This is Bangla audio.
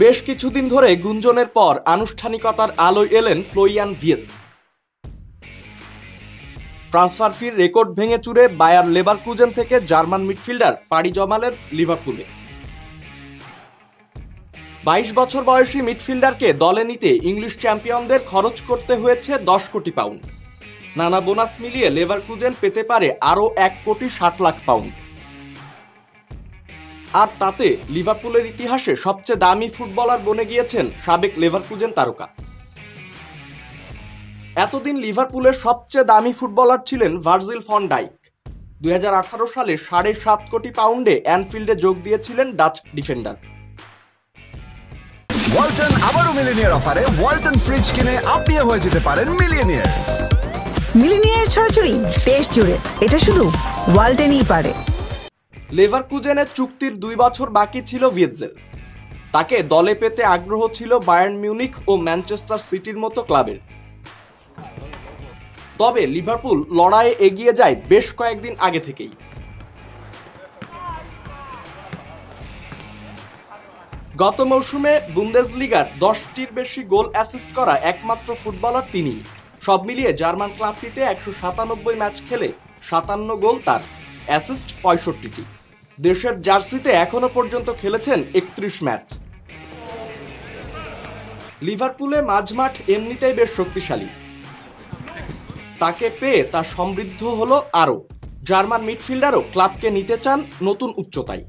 বেশ কিছুদিন ধরে গুঞ্জনের পর আনুষ্ঠানিকতার আলোয় এলেন ফ্লোরিয়ান ভির্টজ। ট্রান্সফার ফির রেকর্ড ভেঙে চুরে বায়ার লেভারকুজেন থেকে জার্মান মিডফিল্ডার পাড়ি জমালেন লিভারপুলে। 22 বছর বয়সী মিডফিল্ডারকে দলে নিতে ইংলিশ চ্যাম্পিয়নদের খরচ করতে হয়েছে 10 কোটি পাউন্ড। নানা বোনাস মিলিয়ে লেভারকুজেন পেতে পারে আরও 1 কোটি 60 লাখ পাউন্ড। আর তাতে লিভারপুলের ইতিহাসে সবচেয়ে দামি ফুটবলার বনে গিয়েছেন সাবেক লেভারকুজেন তারকা। এতদিন লিভারপুলের সবচেয়ে দামি ফুটবলার ছিলেন ভার্জিল ফন ডাইক। 2018 সালে 7.5 কোটি পাউন্ডে অ্যানফিল্ডে যোগ দিয়েছিলেন ডাচ ডিফেন্ডার। ওয়ালটন আবারও মিলিনিয়ার অফারে ওয়ালটন ফ্রিজ কিনে আপনিও হয়ে যেতে পারেন মিলিয়নিয়ার। মিলিনিয়ার ছড়াছড়ি দেশ জুড়ে, এটা শুধু ওয়ালটনই পারে। লেভারকুজেনের চুক্তির 2 বছর বাকি ছিল ভির্টজের। তাকে দলে পেতে আগ্রহ ছিল বায়ার্ন মিউনিখ ও ম্যানচেস্টার সিটির মতো ক্লাবের। তবে লিভারপুল লড়াইয়ে এগিয়ে যায় বেশ কয়েকদিন আগে থেকেই। গত মৌসুমে বুন্দেসলিগার 10টির বেশি গোল অ্যাসিস্ট করা একমাত্র ফুটবলার তিনিই। সব মিলিয়ে জার্মান ক্লাবটিতে 197 ম্যাচ খেলে 57 গোল তার, অ্যাসিস্ট 65টি। দেশের জার্সিতে এখনো পর্যন্ত খেলেছেন 31 ম্যাচ। লিভারপুলে মাঝমাঠ এমনিতেই বেশ শক্তিশালী, তাকে পেয়ে তা সমৃদ্ধ হলো আরও। জার্মান মিডফিল্ডারও ক্লাবকে নিতে চান নতুন উচ্চতায়।